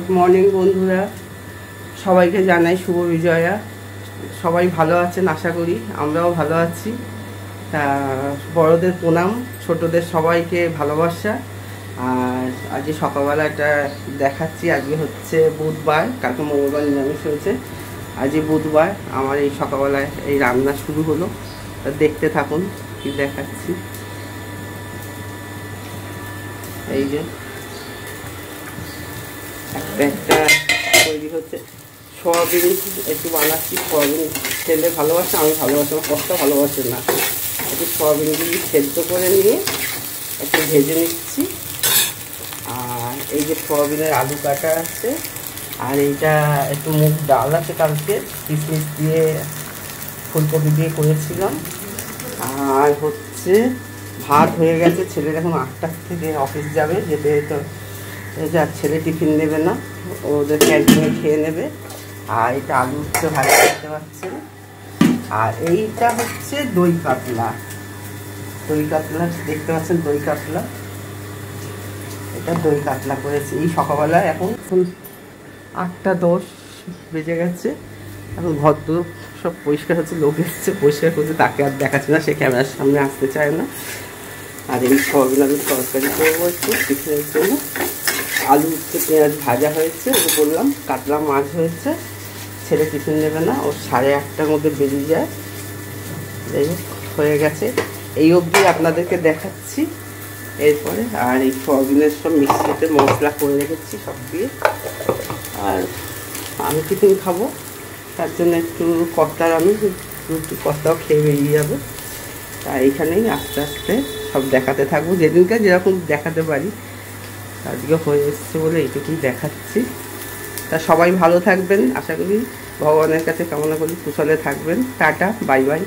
Good morning বন্ধুরা, সবাইকে জানাই শুভ বিজয়া। সবাই ভালো আছেন আশা করি, আমরাও ভালো আছি। তা বড়দের প্রণাম, ছোটদের সবাইকে ভালোবাসা। আর আজকে সকালবেলা এটা দেখাচ্ছি। আজকে হচ্ছে বুধবার, কালকে মঙ্গলবার নিরামিষ হয়েছে। আজকে বুধবার, আমার এই সকালবেলায় এই রান্না শুরু হলো। দেখতে থাকুন কি দেখাচ্ছি। এই যে একটা তৈরি হচ্ছে, সয়াবিন একটু বানাচ্ছি। সয়াবিন খেলে ভালোবাসে, আমি ভালোবাসি, আমার কষ্ট ভালোবাসে না। একটু সয়াবিনগুলি সেদ্ধ করে নিয়ে একটু ভেজে নিচ্ছি। আর এই যে সয়াবিনের আলু কাটা আছে, আর এইটা একটু মুগ ডাল আছে, কালকে কিশমিশ দিয়ে ফুলকপি দিয়ে করেছিলাম। আর হচ্ছে ভাত হয়ে গেছে। ছেলের এখন 8টার থেকে অফিস যাবে, যেতে তো যার ছেলে টিফিন নেবে না, ওদের ক্যান্টিনে খেয়ে নেবে। আর এটা আলু উঠতে ভালো দেখতে পাচ্ছেন। আর এইটা হচ্ছে দই কাতলা, দেখতে পাচ্ছেন দই কাতলা। এটা দই কাতলা করেছি এই সকালবেলা। এখন 8টা 10 বেজে গেছে। এখন ভদ্র সব পরিষ্কার হচ্ছে, লোক এসছে পরিষ্কার করছে, তাকে আর দেখাচ্ছে না, সে ক্যামেরার সামনে আসতে চায় না। আর এই সয়াবিন আলুর তরকারি করবো একটু টিফিনের জন্য। আলু উঠতে পেঁয়াজ ভাজা হয়েছে, ওকে বললাম। কাতলা মাছ হয়েছে, ছেলে টিফিন নেবে না, ও 8:30টার মধ্যে বেরিয়ে যায়। যাই হোক, হয়ে গেছে। এই অবধি আপনাদেরকে দেখাচ্ছি। এরপরে আর এই সয়াবিনের সব মিক্সিতে মশলা করে রেখেছি সব দিয়ে। আর আমি টিফিন খাবো, তার জন্য একটু কর্তার আমি রুটি কর্তাও খেয়ে বেরিয়ে যাবে। তা এইখানেই আস্তে আস্তে সব দেখাতে থাকবো, যেদিনকে যেরকম দেখাতে পারি। আজকে হয়ে এসছে বলে এইটুকুই দেখাচ্ছি। তা সবাই ভালো থাকবেন, আশা করি ভগবানের কাছে কামনা করি কুশলে থাকবেন। Tata, bye bye.